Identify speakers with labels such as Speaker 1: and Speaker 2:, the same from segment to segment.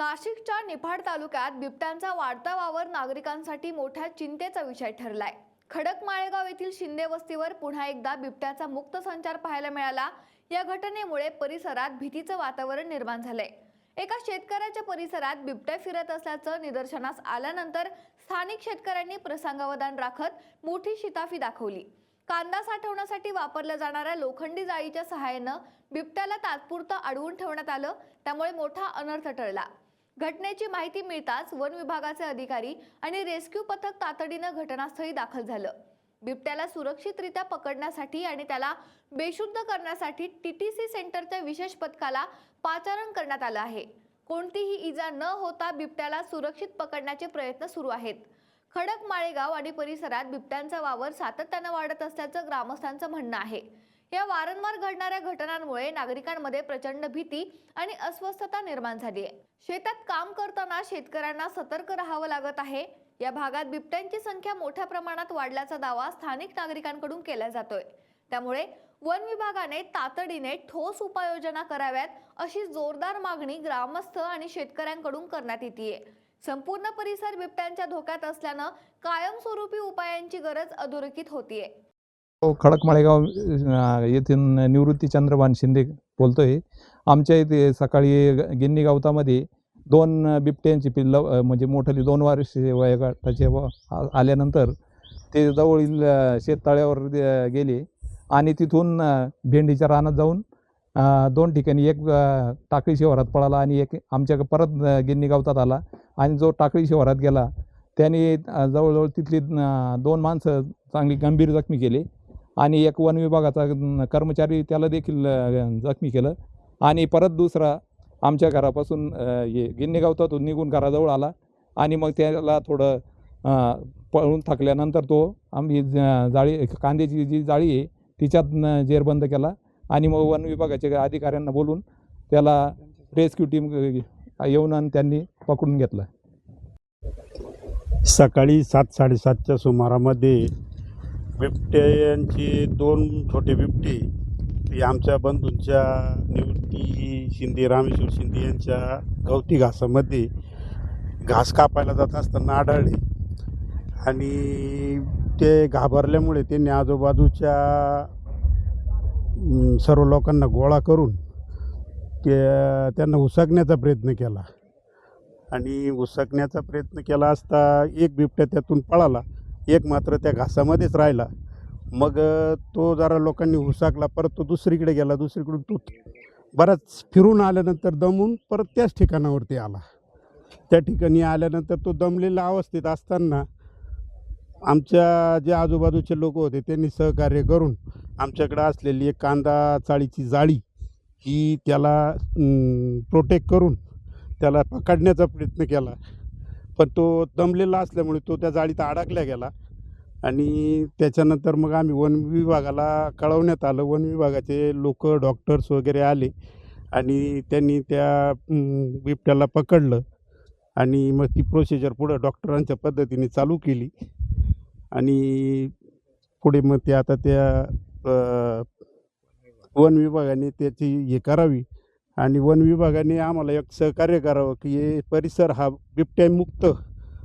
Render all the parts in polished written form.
Speaker 1: नाशिकच्या निफाड तालुक्यात बिबट्यांचा वाढता वावर नागरिकांसाठी मोठ्या चिंतेचा विषय ठरलाय। खडकमाळेगाव येथील शिंदे वस्तीवर पुन्हा एकदा बिबट्याचा मुक्त संचार पाहायला मिळाला। या घटनेमुळे परिसरात भीतीचं वातावरण निर्माण झालंय। एका शेतकऱ्याच्या परिसरात बिबट्या फिरत असल्याचं निदर्शनास आल्यानंतर स्थानिक शेतकऱ्यांनी प्रसंगावधान राखत मोठी शिताफी दाखवली। कांदा साठवण्यासाठी वापरल्या जाणाऱ्या लोखंडी जाळीच्या सहाय्याने बिबट्याला तात्पुरतं अडवून ठेवण्यात आलं, त्यामुळे मोठा अनर्थ टळला। घटनेची माहिती मिळताच वन विभागाचे अधिकारी आणि रेस्क्यू पथक तातडीने घटनास्थळी दाखल झालं। बिबट्याला सुरक्षितरित्या पकडण्यासाठी आणि त्याला बेशुद्ध करण्यासाठी टीटीसी सेंटरच्या विशेष पथकाला पाचारण करण्यात आलं आहे। कोणतीही इजा न होता बिबट्याला सुरक्षित पकडण्याचे प्रयत्न सुरू आहेत। खडकमाळेगाव आणि परिसरात बिबट्यांचा वावर सातत्याने वाढत असल्याचं ग्रामस्थांचं म्हणणं आहे। या वारंवार घडणाऱ्या घटनांमुळे नागरिकांमध्ये प्रचंड भीती आणि अस्वस्थता निर्माण झाली आहे। शेतात काम करताना शेतकऱ्यांना सतर्क राहावं लागत आहे। या भागात बिबट्यांची संख्या मोठ्या प्रमाणात वाढल्याचा दावा स्थानिक नागरिकांकडून केला जातोय। त्यामुळे वन विभागाने तातडीने ठोस उपाययोजना कराव्यात अशी जोरदार मागणी ग्रामस्थ आणि शेतकऱ्यांकडून करण्यात येतेय। संपूर्ण परिसर बिबट्यांच्या धोक्यात असल्याने कायमस्वरूपी उपायांची गरज अधोरेखित होतीये।
Speaker 2: खडकमाळेगाव येथील निवृत्ती चंद्रभान शिंदे बोलतोय। आमच्या इथे सकाळी गिन्नी गावतामध्ये दोन बिबट्यांची पिल्लं म्हणजे मोठाली 2 वर्षे वयोगटाचे आल्यानंतर ते जवळील शेततळ्यावर गेले आणि तिथून भेंडीच्या रानात जाऊन 2 ठिकाणी, एक टाकळी शिवारात पळाला आणि एक आमच्या परत गिन्नी गावतात आला। आणि जो टाकळी शिवारात गेला त्याने जवळजवळ तिथली 2 माणसं चांगली गंभीर जखमी केले आणि एक वन विभागाचा कर्मचारी त्याला देखील जखमी केलं। आणि परत दुसरा आमच्या घरापासून गिन्नी गावतातून निघून घराजवळ आला आणि मग त्याला थोडं पळून थकल्यानंतर तो आम्ही जाळी कांद्याची जी जाळी आहे तिच्यात जेरबंद केला आणि मग वन विभागाच्या अधिकाऱ्यांना बोलून त्याला रेस्क्यू टीम येऊन आणि त्यांनी पकडून घेतला।
Speaker 3: सकाळी 7-7:30च्या सुमारामध्ये बिबट्यांचे 2 छोटे बिबटे हे आमच्या बंधूंच्या निवृत्ती शिंदे, रामेश्वर शिंदे यांच्या गवती घासामध्ये घास कापायला जात असताना आढळले आणि ते घाबरल्यामुळे त्यांनी आजूबाजूच्या सर्व लोकांना गोळा करून त्यांना हुसकण्याचा प्रयत्न केला आणि हुसकण्याचा प्रयत्न केला असता एक बिबट्या त्यातून पळाला, एक मात्र त्या घासामध्येच राहिला। मग तो जरा लोकांनी हुसकला, परत तो दुसरीकडे गेला, दुसरीकडून तो बराच फिरून आल्यानंतर दमून परत त्याच ठिकाणावरती आला। त्या ठिकाणी आल्यानंतर तो दमलेल्या अवस्थेत असताना आमच्या जे आजूबाजूचे लोक होते त्यांनी सहकार्य करून आमच्याकडे असलेली एक कांदा चाळीची जाळी ही त्याला प्रोटेक्ट करून त्याला पकडण्याचा प्रयत्न केला, पण तो दमलेला असल्यामुळे तो त्या जाळीत अडकला गेला। आणि त्याच्यानंतर मग आम्ही वन विभागाला कळवण्यात आलं। वन विभागाचे लोक, डॉक्टर्स वगैरे आले आणि त्यांनी त्या बिबट्याला पकडलं आणि मग ती प्रोसिजर पुढं डॉक्टरांच्या पद्धतीने चालू केली आणि पुढे मग ते आता त्या वन विभागाने त्याची हे करावी आणि वन विभागाने आम्हाला एक सहकार्य करावं की हे परिसर हा बिबट्यामुक्त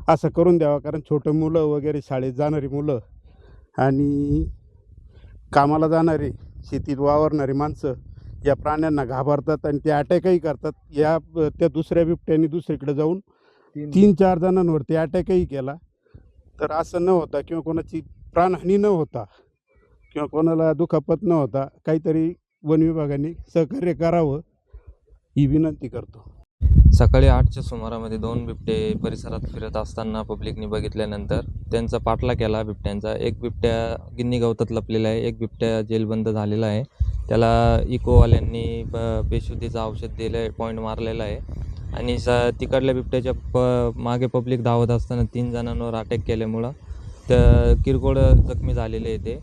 Speaker 3: असं करून द्यावा। कारण छोटे मुलं वगैरे, शाळेत जाणारी मुलं आणि कामाला जाणारे, शेतीत वावरणारी माणसं या प्राण्यांना घाबरतात आणि ते अटॅकही करतात। त्या दुसऱ्या बिबट्याने दुसरीकडे जाऊन 3-4 जणांवरती अटॅकही केला। तर असं न होता किंवा कोणाची प्राणहानी न होता किंवा कोणाला दुखापत न होता काहीतरी वन विभागाने सहकार्य करावं ही विनंती करतो।
Speaker 4: सकाळी 8च्या सुमारामध्ये 2 बिबटे परिसरात फिरत असताना पब्लिकने बघितल्यानंतर त्यांचा पाठला केला बिबट्यांचा। एक बिबट्या गिन्नी गवतात लपलेला आहे, एक बिबट्या जेलबंद झालेला आहे। त्याला इकोवाल्यांनी बेशुद्धीचं औषध दिलं आहे, पॉईंट मारलेला आहे आणि तिकडल्या बिबट्याच्या मागे पब्लिक धावत असताना 3 जणांवर अटॅक केल्यामुळं किरकोळ जखमी झालेले आहे ते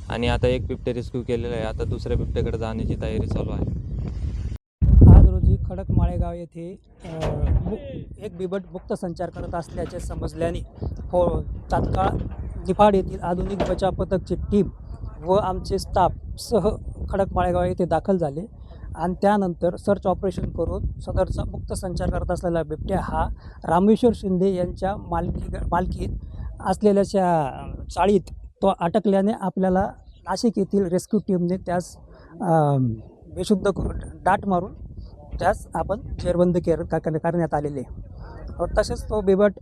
Speaker 4: आणि आता एक बिबट्या रेस्क्यू केलेला आहे। आता दुसऱ्या बिबट्याकडे जाण्याची तयारी चालू आहे।
Speaker 5: आज रोजी खडकमाळेगाव येथे एक बिबट मुक्त संचार करत असल्याचे समजल्याने तात्काळ निफाड येथील आधुनिक बचाव पथकची टीम व आमचे स्टाफ सह खडकमाळेगाव येथे दाखल झाले आणि त्यानंतर सर्च ऑपरेशन करून सदरचा मुक्त संचार करत असलेला बिबट्या हा रामेश्वर शिंदे यांच्या मालकीत असलेल्याच्या चाळीत तो अटकल्याने आपल्याला नाशिक येथील रेस्क्यू टीमने त्यास बेशुद्ध डाट मारून त्यास आपण जेरबंद करण्यात आलेले. तसेच तो बिबट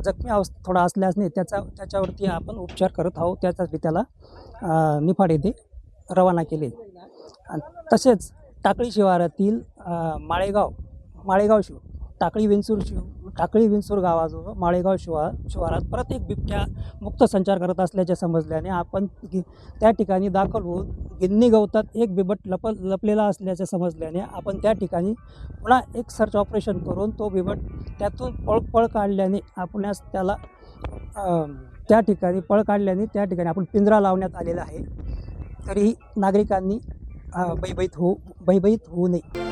Speaker 5: जखमी थोडा असल्याने त्याच्यावरती आपण उपचार करत आहोत. त्यासाठी त्याला निफाड येथे रवाना केले. तसेच टाकळी शिवारातील माळेगाव टाकळी विंचूर गावाजवळ माळेगाव शिवारात परत एक बिबट्या मुक्त संचार करत असल्याचे समजल्याने आपण त्या ठिकाणी दाखल होऊन गिन्नी गवतात एक बिबट लपलेला असल्याचे समजल्याने आपण त्या ठिकाणी पुन्हा एक सर्च ऑपरेशन करून तो बिबट त्यातून पळ काढल्याने आपणास त्याला त्या ठिकाणी आपण पिंजरा लावण्यात आलेला आहे. तरीही नागरिकांनी भयभीत होऊ नये.